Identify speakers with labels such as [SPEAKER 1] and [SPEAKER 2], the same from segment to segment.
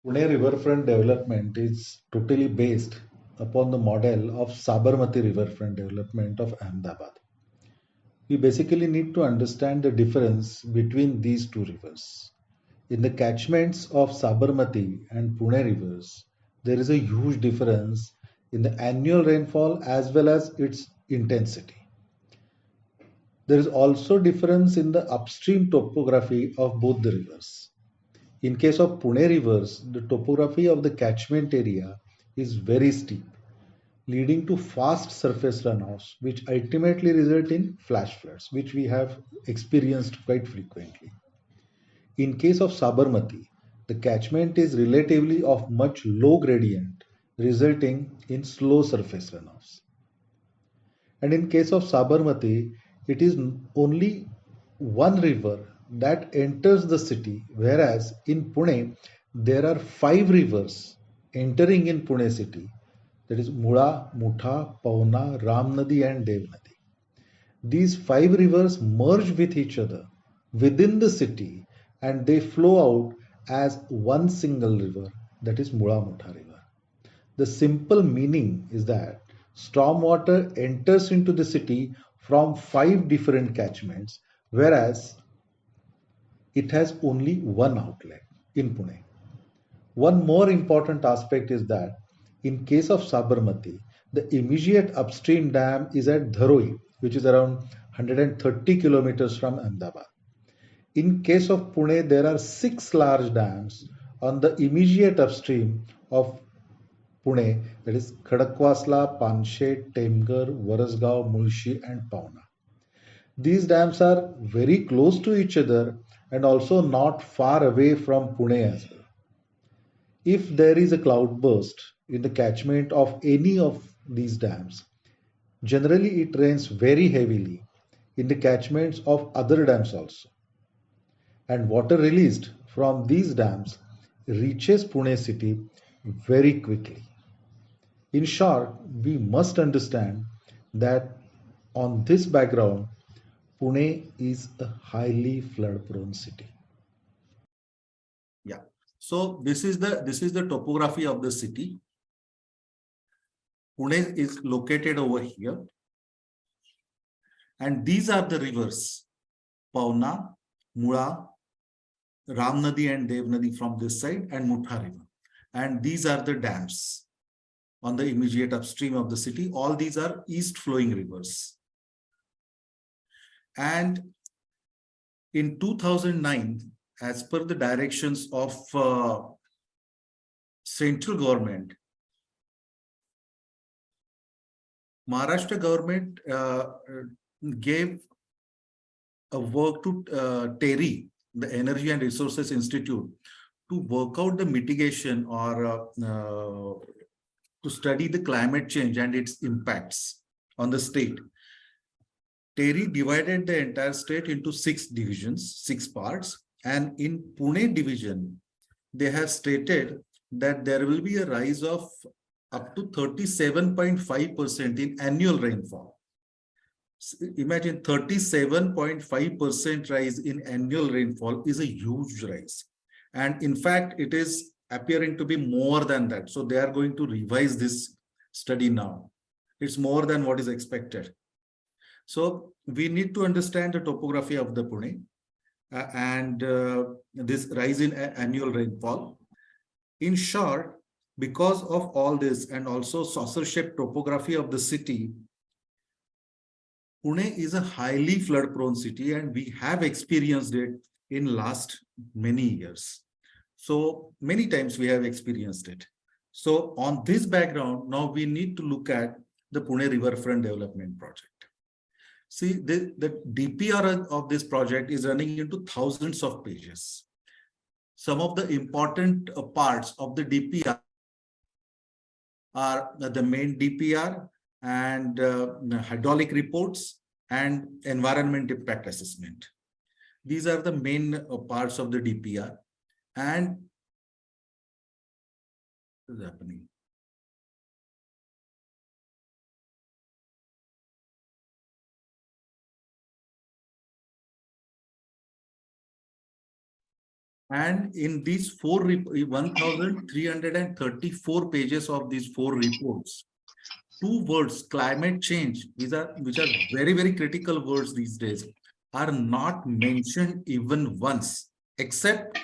[SPEAKER 1] Pune riverfront development is totally based upon the model of Sabarmati riverfront development of Ahmedabad. We basically need to understand the difference between these two rivers. In the catchments of Sabarmati and Pune rivers, there is a huge difference in the annual rainfall as well as its intensity. There is also difference in the upstream topography of both the rivers. In case of Pune rivers, the topography of the catchment area is very steep, leading to fast surface runoffs, which ultimately result in flash floods, which we have experienced quite frequently. In case of Sabarmati, the catchment is relatively of much low gradient, resulting in slow surface runoffs. And in case of Sabarmati, it is only one river that enters the city, whereas in Pune, there are five rivers entering in Pune city. That is Mula, Mutha, Pauna, Ramnadi, and Devnadi. These five rivers merge with each other within the city and they flow out as one single river, that is Mula Mutha river. The simple meaning is that stormwater enters into the city from five different catchments, whereas it has only one outlet in Pune. One more important aspect is that in case of Sabarmati, the immediate upstream dam is at Dharoi, which is around 130 kilometers from Ahmedabad. In case of Pune, there are six large dams on the immediate upstream of Pune, that is Khadakwasla, Panshet, Temgar, Warasgaon, Mulshi, and Pauna. These dams are very close to each other and also not far away from Pune as well. If there is a cloudburst in the catchment of any of these dams, generally it rains very heavily in the catchments of other dams also. And water released from these dams reaches Pune city very quickly. In short, we must understand that on this background, Pune is a highly flood prone city.
[SPEAKER 2] Yeah. So this is the topography of the city. Pune is located over here. And these are the rivers, Pauna, Mula, Ramnadi and Devnadi from this side, and Mutha River. And these are the dams on the immediate upstream of the city. All these are east flowing rivers. And in 2009, as per the directions of central government, Maharashtra government gave a work to TERI, the Energy and Resources Institute, to work out the mitigation or to study the climate change and its impacts on the state. TERI divided the entire state into 6 divisions, 6 parts, and in Pune division, they have stated that there will be a rise of up to 37.5% in annual rainfall. Imagine 37.5% rise in annual rainfall is a huge rise. And in fact, it is appearing to be more than that. So they are going to revise this study now. It's more than what is expected. So we need to understand the topography of the Pune and this rise in annual rainfall. In short, because of all this and also saucer-shaped topography of the city, Pune is a highly flood-prone city, and we have experienced it in last many years. So many times we have experienced it. So on this background, now we need to look at the Pune Riverfront Development Project. See, the DPR of this project is running into thousands of pages. Some of the important parts of the DPR are the main DPR and hydraulic reports and environment impact assessment. These are the main parts of the DPR. And what is happening? And in these 1,334 pages of these 4 reports, 2 words, climate change, which are very, very critical words these days, are not mentioned even once, except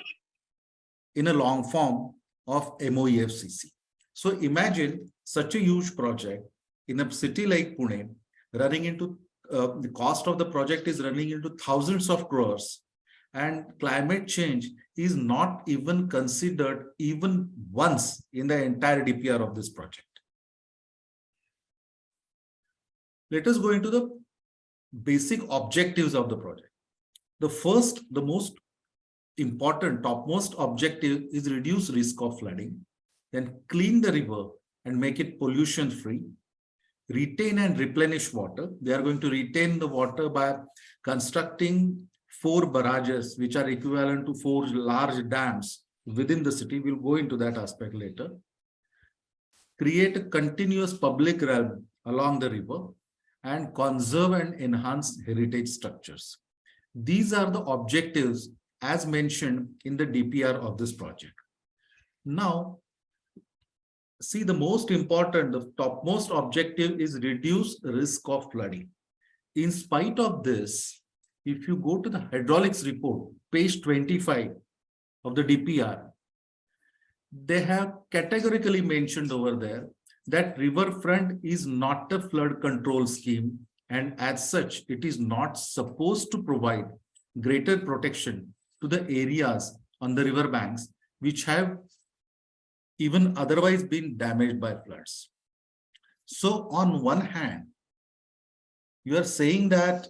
[SPEAKER 2] in a long form of MOEFCC. So imagine such a huge project in a city like Pune, running into the cost of the project is running into thousands of crores, and climate change is not even considered even once in the entire DPR of this project. Let us go into the basic objectives of the project. The first, the most important, topmost objective is reduce risk of flooding, then clean the river and make it pollution free, retain and replenish water. They are going to retain the water by constructing 4 barrages, which are equivalent to 4 large dams within the city. We'll go into that aspect later. Create a continuous public realm along the river and conserve and enhance heritage structures. These are the objectives as mentioned in the DPR of this project. Now, see, the most important, the topmost objective is reduce risk of flooding. In spite of this, if you go to the hydraulics report, page 25 of the DPR, they have categorically mentioned over there that Riverfront is not a flood control scheme, and as such, it is not supposed to provide greater protection to the areas on the river banks which have even otherwise been damaged by floods. So on one hand, you are saying that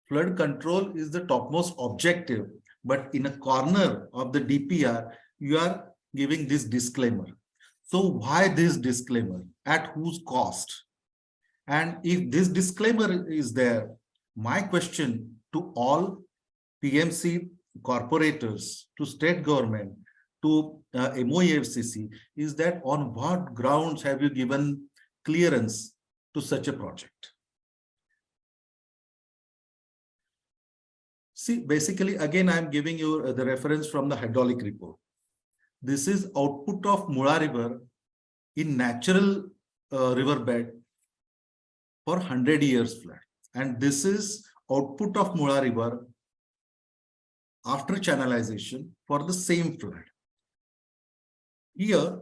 [SPEAKER 2] flood control is the topmost objective, but in a corner of the DPR, you are giving this disclaimer. So why this disclaimer? At whose cost? And if this disclaimer is there, my question to all PMC corporators, to state government, to MOEFCC is that on what grounds have you given clearance to such a project? See, basically, again, I'm giving you the reference from the hydraulic report. This is output of Mula River in natural riverbed for 100 years flood. And this is output of Mula River after channelization for the same flood. Here,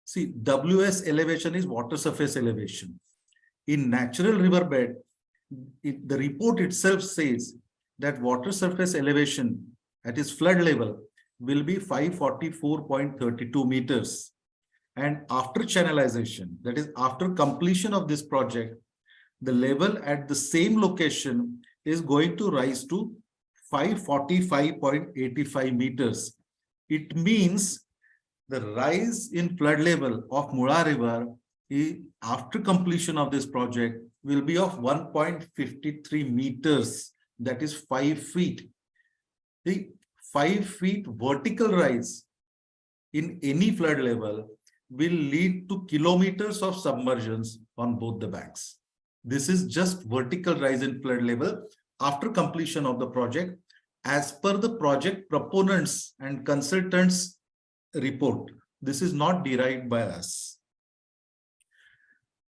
[SPEAKER 2] see, WS elevation is water surface elevation. In natural riverbed, the report itself says that water surface elevation at its flood level will be 544.32 meters. And after channelization, that is after completion of this project, the level at the same location is going to rise to 545.85 meters. It means the rise in flood level of Mula River after completion of this project will be of 1.53 meters, that is 5 feet. The 5 feet vertical rise in any flood level will lead to kilometers of submersions on both the banks. This is just vertical rise in flood level after completion of the project as per the project proponents and consultants report. This is not derived by us.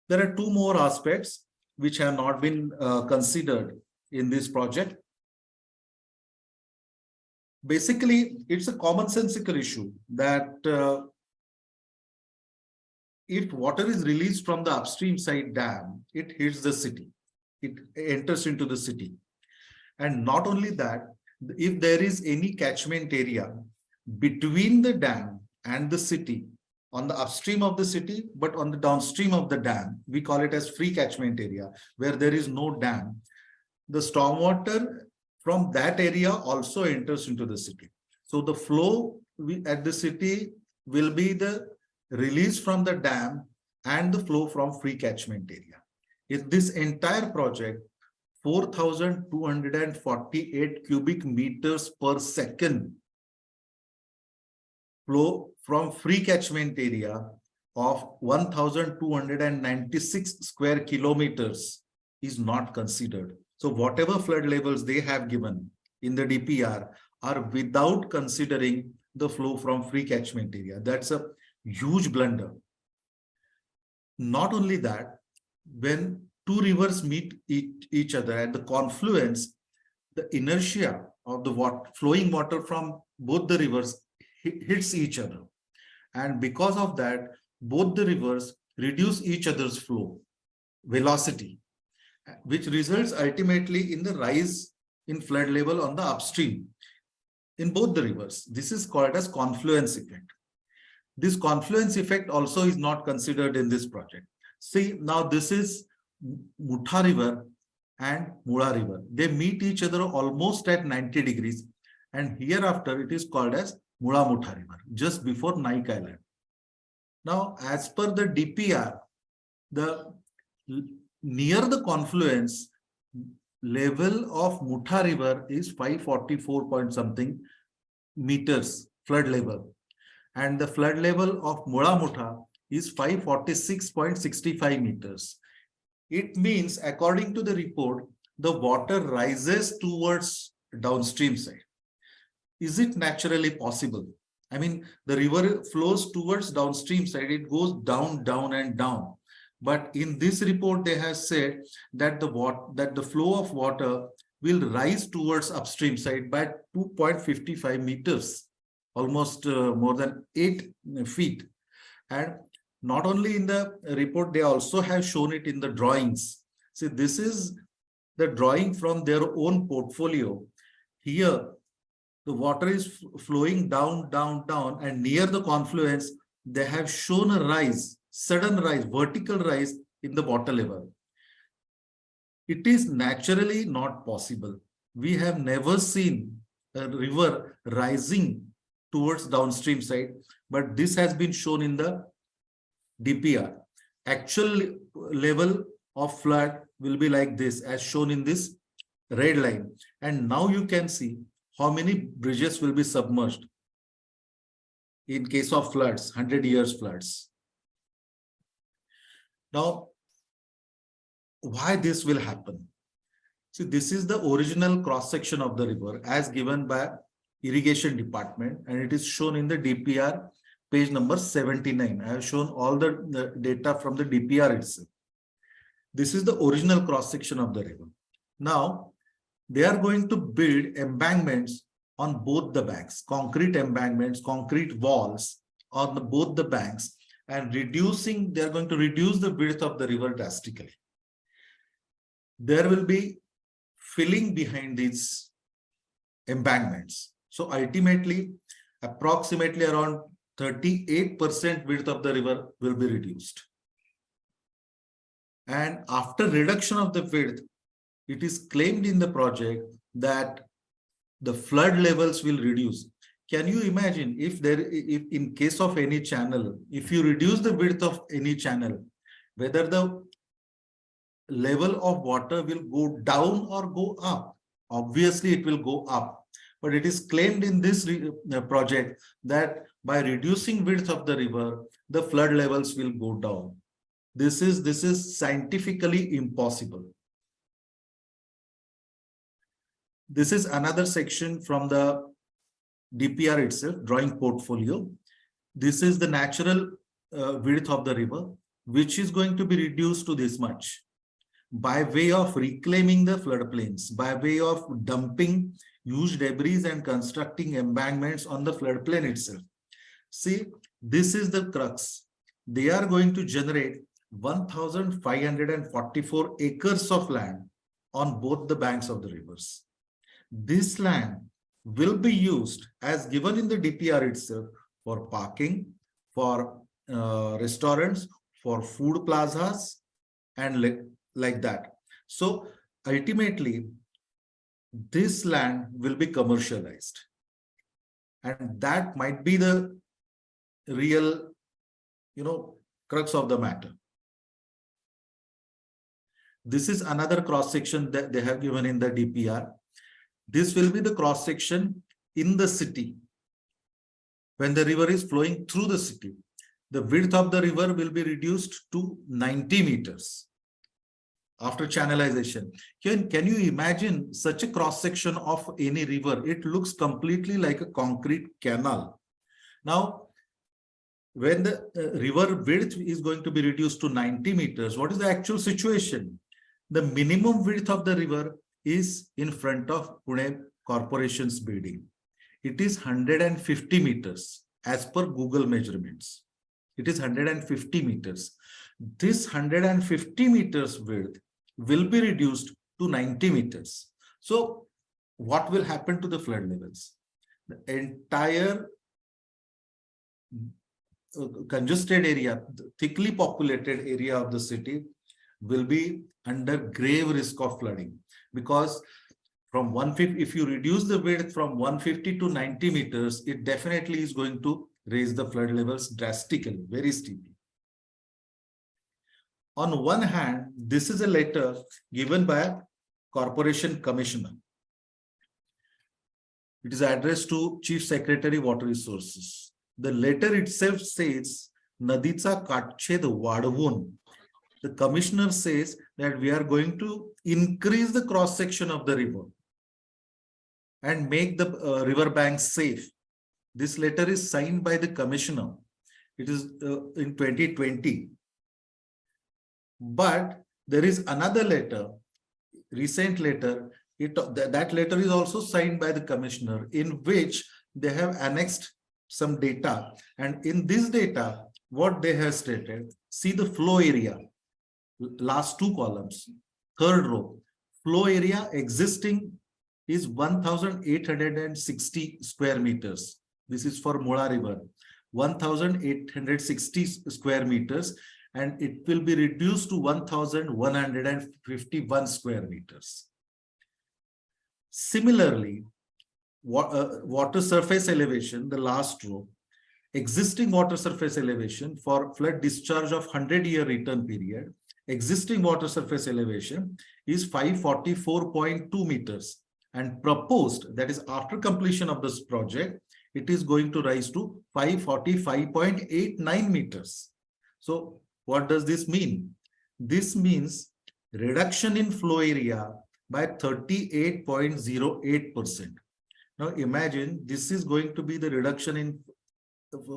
[SPEAKER 2] There are 2 more aspects which have not been considered in this project. Basically, it's a commonsensical issue that if water is released from the upstream side dam, it hits the city. It enters into the city. And not only that, if there is any catchment area between the dam and the city, on the upstream of the city, but on the downstream of the dam, we call it as free catchment area, where there is no dam, the stormwater from that area also enters into the city. So the flow at the city will be the release from the dam and the flow from free catchment area. In this entire project, 4,248 cubic meters per second flow from free catchment area of 1,296 square kilometers is not considered. So whatever flood levels they have given in the DPR are without considering the flow from free catchment area. That's a huge blunder. Not only that, when two rivers meet each other at the confluence, the inertia of the flowing water from both the rivers hits each other. And because of that, both the rivers reduce each other's flow velocity, which results ultimately in the rise in flood level on the upstream in both the rivers. This is called as confluence effect. This confluence effect also is not considered in this project. See, now this is Mutha River and Mula River. They meet each other almost at 90 degrees. And hereafter, it is called as Mula Mutha River, just before Naik Island. Now, as per the DPR, near the confluence, level of Mutha River is 544 point something meters flood level. And the flood level of Mula Mutha is 546.65 meters. It means, according to the report, the water rises towards downstream side. Is it naturally possible? I mean, the river flows towards downstream side. It goes down, down, and down. But in this report, they have said that the flow of water will rise towards upstream side by 2.55 meters, almost more than 8 feet. And not only in the report, they also have shown it in the drawings. See, this is the drawing from their own portfolio. Here, the water is flowing down, down, down, and near the confluence, they have shown a rise, sudden rise, vertical rise in the water level. It is naturally not possible. We have never seen a river rising towards downstream side, but this has been shown in the DPR. Actual level of flood will be like this, as shown in this red line. And now you can see how many bridges will be submerged in case of floods, 100 years floods. Now, why this will happen? See, this is the original cross-section of the river as given by Irrigation Department, and it is shown in the DPR page number 79. I have shown all the data from the DPR itself. This is the original cross-section of the river. Now, they are going to build embankments on both the banks, concrete embankments, concrete walls on both the banks, and they are going to reduce the width of the river drastically. There will be filling behind these embankments. So ultimately, approximately around 38% width of the river will be reduced. And after reduction of the width, it is claimed in the project that the flood levels will reduce. Can you imagine if in case of any channel, if you reduce the width of any channel, whether the level of water will go down or go up? Obviously, it will go up. But it is claimed in this project that by reducing width of the river, the flood levels will go down. This is scientifically impossible. This is another section from the DPR itself, drawing portfolio. This is the natural width of the river, which is going to be reduced to this much by way of reclaiming the floodplains, by way of dumping huge debris and constructing embankments on the floodplain itself. See, this is the crux. They are going to generate 1,544 acres of land on both the banks of the rivers. This land will be used as given in the DPR itself for parking, for restaurants, for food plazas, and like that. So ultimately, this land will be commercialized. And that might be the real, crux of the matter. This is another cross-section that they have given in the DPR. This will be the cross-section in the city. When the river is flowing through the city, the width of the river will be reduced to 90 meters. after channelization. Can you imagine such a cross-section of any river? It looks completely like a concrete canal. Now, when the river width is going to be reduced to 90 meters, what is the actual situation? The minimum width of the river is in front of Pune Corporation's building. It is 150 meters as per Google measurements. It is 150 meters. This 150 meters width will be reduced to 90 meters. So what will happen to the flood levels? The entire congested area, thickly populated area of the city will be under grave risk of flooding, because from 150, if you reduce the width from 150 to 90 meters, it definitely is going to raise the flood levels drastically, very steeply. On one hand, this is a letter given by a corporation commissioner. It is addressed to Chief Secretary Water Resources. The letter itself says, Nadicha Katched Wadvun. The commissioner says that we are going to increase the cross section of the river and make the river banks safe. This letter is signed by the commissioner. It is in 2020. But there is another letter, recent letter. That letter is also signed by the commissioner, in which they have annexed some data. And in this data, what they have stated, see the flow area, last two columns, third row, flow area existing is 1,860 square meters. This is for Mula River, 1,860 square meters, and it will be reduced to 1,151 square meters. Similarly, water surface elevation, the last row, existing water surface elevation for flood discharge of 100-year return period, existing water surface elevation is 544.2 meters, and proposed, that is after completion of this project, it is going to rise to 545.89 meters. So what does this mean? This means reduction in flow area by 38.08%. Now imagine this is going to be the reduction in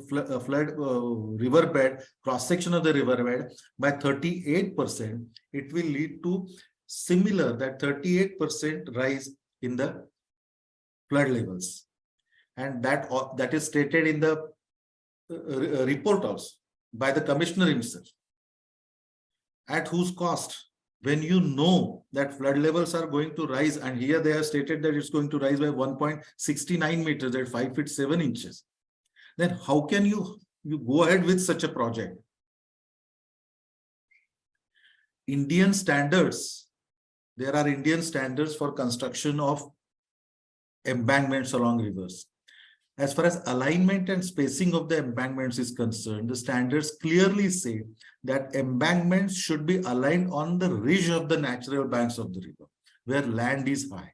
[SPEAKER 2] flood riverbed, cross-section of the riverbed by 38%. It will lead to similar, that 38% rise in the flood levels. And that is stated in the report also by the commissioner himself. At whose cost? When you know that flood levels are going to rise, and here they have stated that it's going to rise by 1.69 meters at 5 feet 7 inches. Then how can you go ahead with such a project? Indian standards. There are Indian standards for construction of embankments along rivers. As far as alignment and spacing of the embankments is concerned, the standards clearly say that embankments should be aligned on the ridge of the natural banks of the river, where land is high,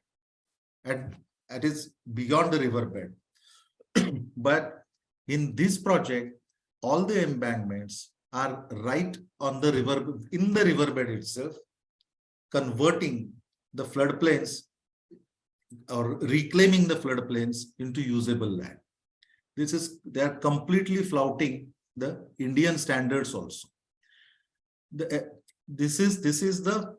[SPEAKER 2] and that is beyond the riverbed. But in this project, all the embankments are right on the river, in the riverbed itself, converting the floodplains or reclaiming the floodplains into usable land. They are completely flouting the Indian standards also. This is the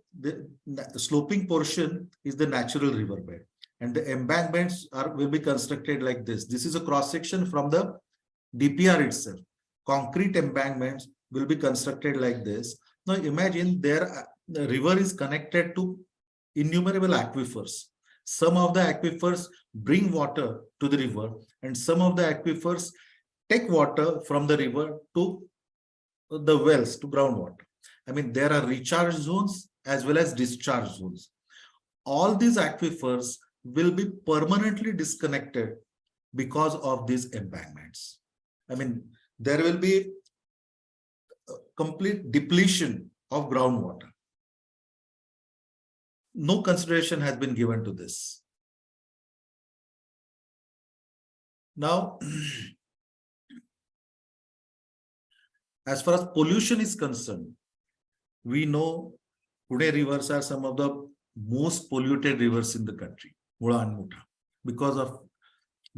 [SPEAKER 2] sloping portion is the natural riverbed, and the embankments will be constructed like this. This is a cross section from the DPR itself. Concrete embankments will be constructed like this. Now imagine the river is connected to innumerable aquifers. Some of the aquifers bring water to the river, and some of the aquifers take water from the river to the wells, to groundwater. I mean, there are recharge zones as well as discharge zones. All these aquifers will be permanently disconnected because of these embankments. I mean, there will be a complete depletion of groundwater. No consideration has been given to this. Now, as far as pollution is concerned, we know Pune rivers are some of the most polluted rivers in the country, Mula and Muta, because of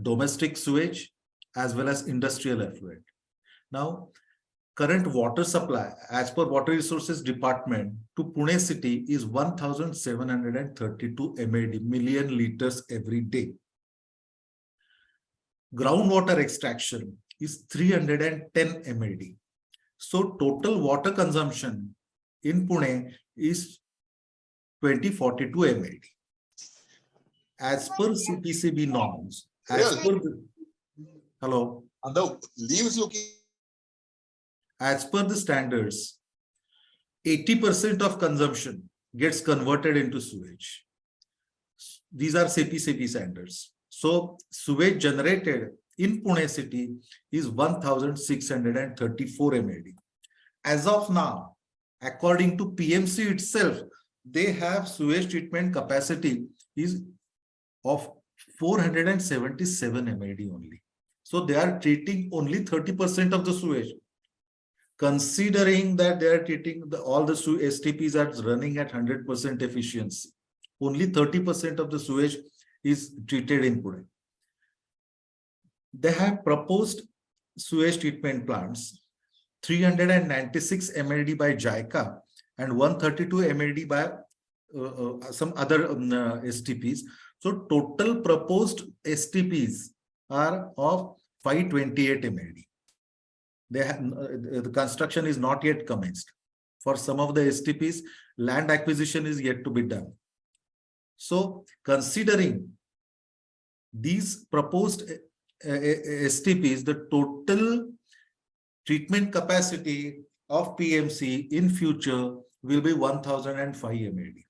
[SPEAKER 2] domestic sewage as well as industrial effluent. Now, current water supply, as per Water Resources Department, to Pune city is 1,732 MLD, million liters every day. Groundwater extraction is 310 MLD. So total water consumption in Pune is 2042 MLD. As per CPCB norms, as per the, hello.
[SPEAKER 3] And the leaf is looking.
[SPEAKER 2] As per the standards, 80% of consumption gets converted into sewage. These are CPCB standards. So sewage generated in Pune city is 1,634 MLD. As of now, according to PMC itself, they have sewage treatment capacity is of 477 MLD only. So they are treating only 30% of the sewage. Considering that they are treating all the STPs are running at 100% efficiency, only 30% of the sewage is treated in Pune. They have proposed sewage treatment plants, 396 MLD by JICA and 132 MLD by some other STPs. So total proposed STPs are of 528 MLD. They have, the construction is not yet commenced. For some of the STPs, land acquisition is yet to be done. So considering these proposed STPs, the total treatment capacity of PMC in future will be 1,005 MLD.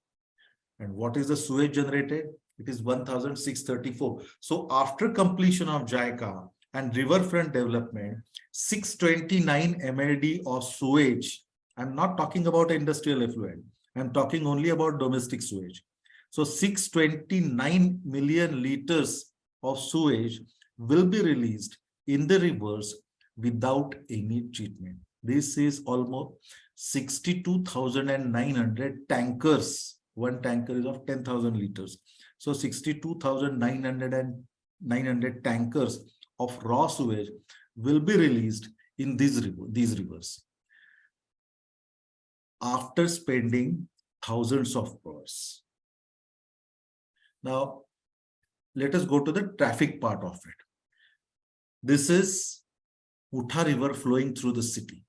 [SPEAKER 2] And what is the sewage generated? It is 1,634. So after completion of JICA and riverfront development, 629 MLD of sewage. I'm not talking about industrial effluent. I'm talking only about domestic sewage. So 629 million liters of sewage will be released in the rivers without any treatment. This is almost 62,900 tankers. One tanker is of 10,000 liters. So 62,900 tankers of raw sewage will be released in these rivers after spending thousands of crores. Now, let us go to the traffic part of it. This is Utha River flowing through the city.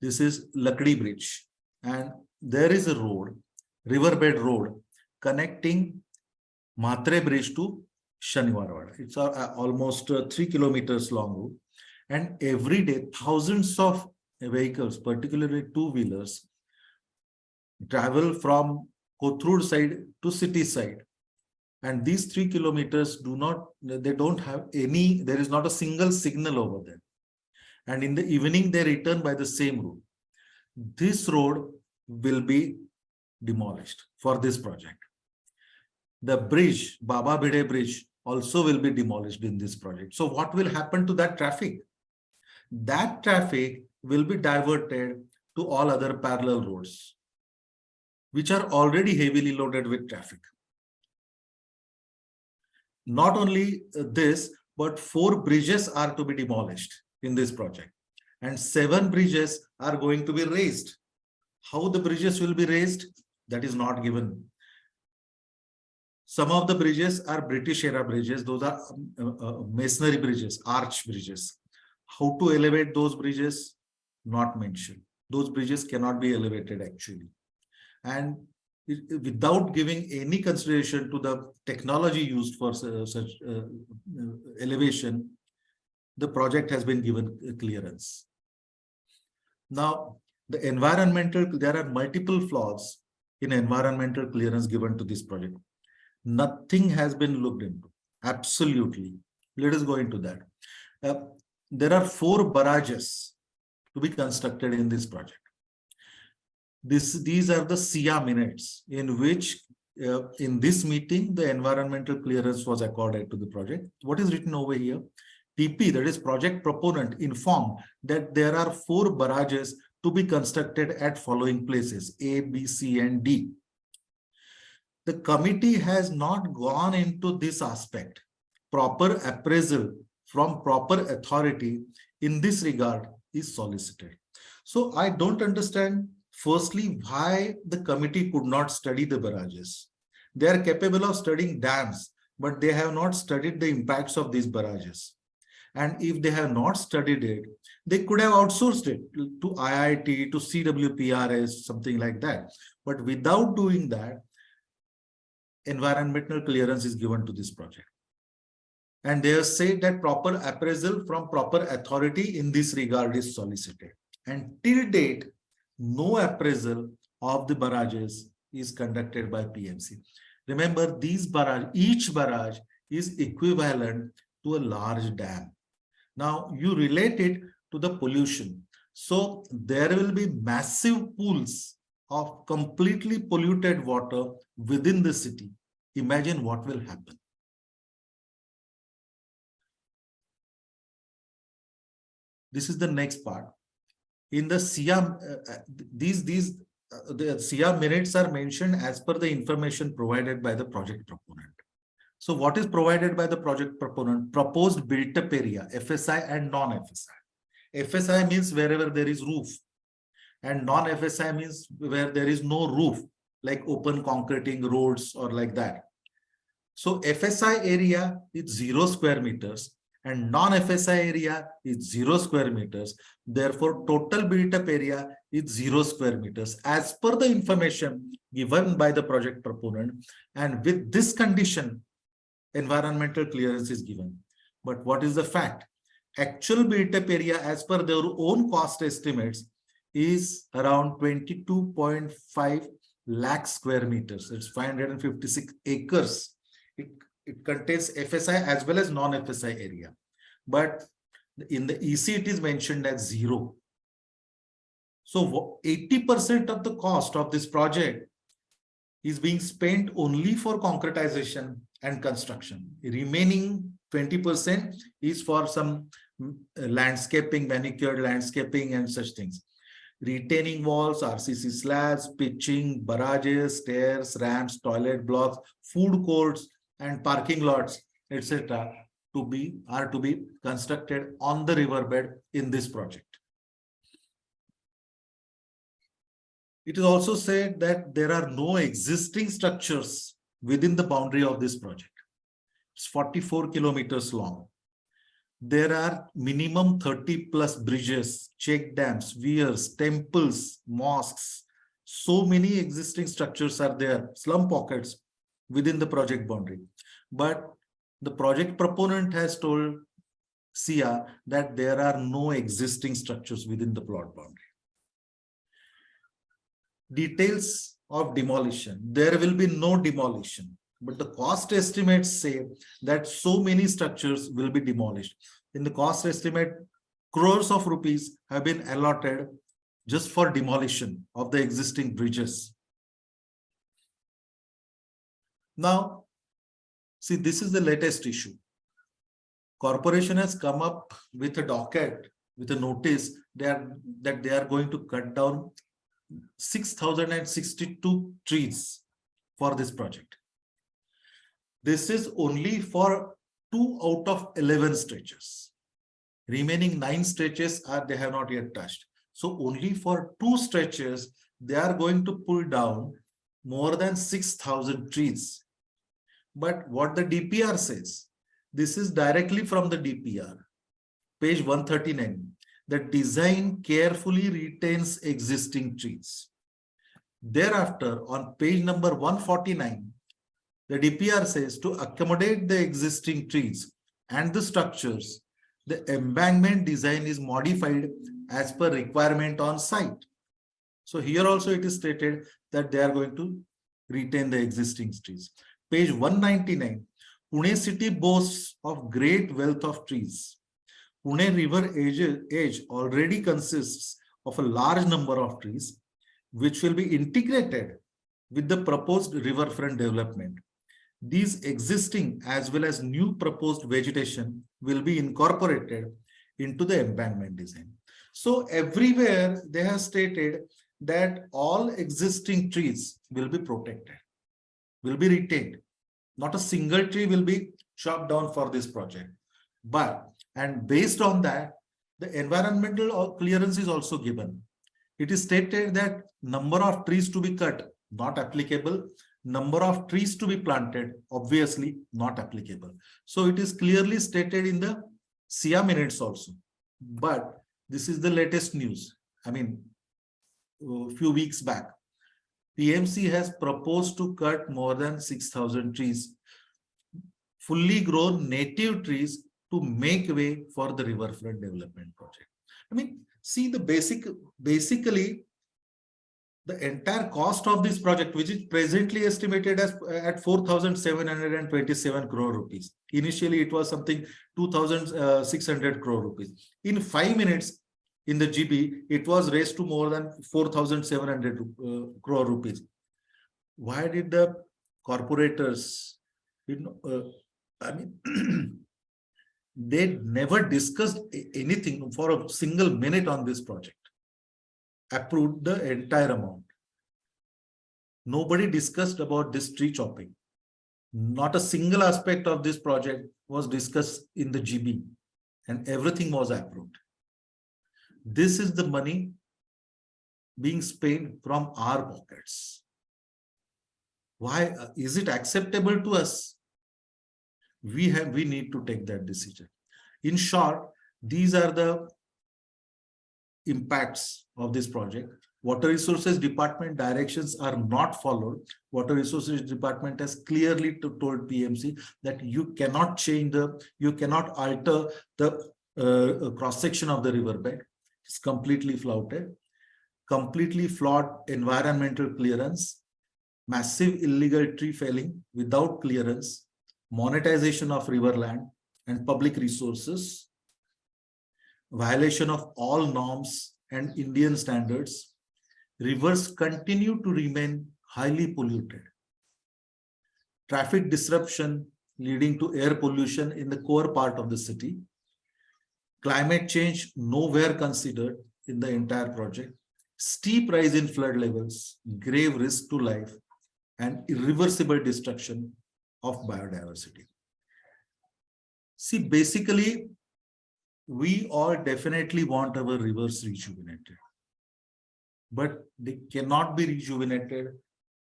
[SPEAKER 2] This is Lakdi Bridge, and there is a road, riverbed road, connecting Matre Bridge to Shaniwarwada. It's almost 3 kilometers long route, and every day thousands of vehicles, particularly two-wheelers, travel from Kothur side to city side. And these 3 kilometers don't have any, there is not a single signal over there. And in the evening, they return by the same route. This road will be demolished for this project. The bridge, Baba Bide Bridge, also will be demolished in this project. So what will happen to that traffic? That traffic will be diverted to all other parallel roads, which are already heavily loaded with traffic. Not only this, but 4 bridges are to be demolished in this project, and 7 bridges are going to be raised. How the bridges will be raised? That is not given. Some of the bridges are British era bridges. Those are masonry bridges, arch bridges. How to elevate those bridges? Not mentioned. Those bridges cannot be elevated actually. And without giving any consideration to the technology used for such elevation, the project has been given clearance. Now, the environmental, there are multiple flaws in environmental clearance given to this project. Nothing has been looked into. Absolutely. Let us go into that. There are 4 barrages to be constructed in this project. These are the SIA minutes in which in this meeting, the environmental clearance was accorded to the project. What is written over here? PP, that is project proponent, informed that there are 4 barrages to be constructed at following places A, B, C, and D. The committee has not gone into this aspect. Proper appraisal from proper authority in this regard is solicited. So I don't understand, firstly, why the committee could not study the barrages. They are capable of studying dams, but they have not studied the impacts of these barrages. And if they have not studied it, they could have outsourced it to IIT, to CWPRS, something like that. But without doing that, environmental clearance is given to this project. And they have said that proper appraisal from proper authority in this regard is solicited. And till date, no appraisal of the barrages is conducted by PMC. Remember, these barrage, each barrage is equivalent to a large dam. Now, you relate it to the pollution. So there will be massive pools of completely polluted water within the city. Imagine what will happen. This is the next part. In the SIA, the SIA minutes are mentioned as per the information provided by the project proponent. So what is provided by the project proponent? Proposed built-up area, FSI and non-FSI. FSI means wherever there is roof, and non-FSI means where there is no roof, like open concreting roads or like that. So FSI area is 0 square meters and non-FSI area is 0 square meters. Therefore, total built-up area is 0 square meters as per the information given by the project proponent. And with this condition, environmental clearance is given. But what is the fact? Actual built-up area as per their own cost estimates is around 22.5 lakh square meters. It's 556 acres. It contains FSI as well as non-FSI area. But in the EC, it is mentioned as 0. So 80% of the cost of this project is being spent only for concretization and construction. The remaining 20% is for some landscaping, manicured landscaping and such things. Retaining walls, RCC slabs, pitching, barrages, stairs, ramps, toilet blocks, food courts, and parking lots, etc. are to be constructed on the riverbed in this project. It is also said that there are no existing structures within the boundary of this project. It's 44 kilometers long. There are minimum 30 plus bridges, check dams, weirs, temples, mosques. So many existing structures are there, slum pockets within the project boundary. But the project proponent has told SIA that there are no existing structures within the plot boundary. Details of demolition. There will be no demolition, but the cost estimates say that so many structures will be demolished. In the cost estimate, crores of rupees have been allotted just for demolition of the existing bridges. Now, see, this is the latest issue. Corporation has come up with a docket, with a notice that they are going to cut down 6,062 trees for this project. This is only for 2 out of 11 stretches. Remaining 9 stretches they have not yet touched. So only for 2 stretches, they are going to pull down more than 6,000 trees. But what the DPR says, this is directly from the DPR, page 139. The design carefully retains existing trees. Thereafter, on page number 149, the DPR says to accommodate the existing trees and the structures, the embankment design is modified as per requirement on site. So here also it is stated that they are going to retain the existing trees. Page 199, Pune city boasts of great wealth of trees. Pune river edge already consists of a large number of trees, which will be integrated with the proposed riverfront development. These existing as well as new proposed vegetation will be incorporated into the embankment design. So everywhere they have stated that all existing trees will be protected, will be retained. Not a single tree will be chopped down for this project. But, and based on that, the environmental clearance is also given. It is stated that number of trees to be cut, not applicable. Number of trees to be planted, obviously not applicable. So it is clearly stated in the SIA minutes also. But this is the latest news. I mean, a few weeks back, PMC has proposed to cut more than 6,000 trees, fully grown native trees, to make way for the riverfront development project. I mean, see the basically the entire cost of this project, which is presently estimated as at 4,727 crore rupees. Initially, it was something 2,600 crore rupees. In 5 minutes, in the GB, it was raised to more than 4,700 crore rupees. Why did the corporators, I mean, they never discussed anything for a single minute on this project, approved the entire amount. Nobody discussed about this tree chopping. Not a single aspect of this project was discussed in the GB, and everything was approved. This is the money being spent from our pockets. Why is it acceptable to us? We need to take that decision. In short, these are the impacts of this project. Water Resources Department directions are not followed. Water Resources Department has clearly told PMC that you cannot change you cannot alter the cross section of the riverbed. It's completely flouted, completely flawed environmental clearance, massive illegal tree felling without clearance, monetization of riverland and public resources, violation of all norms and Indian standards. Rivers continue to remain highly polluted. Traffic disruption leading to air pollution in the core part of the city. Climate change nowhere considered in the entire project. Steep rise in flood levels, grave risk to life, and irreversible destruction of biodiversity. See, basically, we all definitely want our rivers rejuvenated, but they cannot be rejuvenated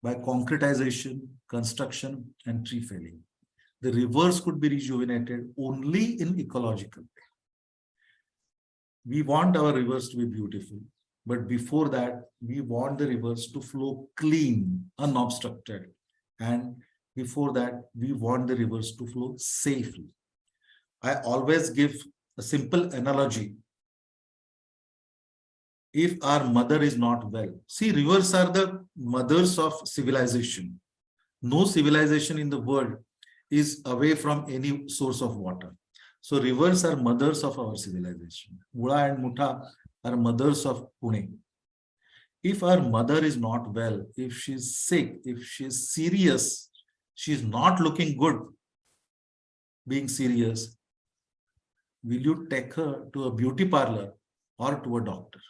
[SPEAKER 2] by concretization, construction, and tree felling. The rivers could be rejuvenated only in ecological way. We want our rivers to be beautiful, but before that, we want the rivers to flow clean, unobstructed, and before that, we want the rivers to flow safely. I always give a simple analogy. If our mother is not well, see, rivers are the mothers of civilization. No civilization in the world is away from any source of water. So rivers are mothers of our civilization. Mula and Mutha are mothers of Pune. If our mother is not well, if she's sick, if she's serious, she's not looking good, being serious, will you take her to a beauty parlor or to a doctor?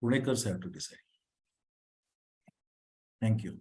[SPEAKER 2] Punekars have to decide. Thank you.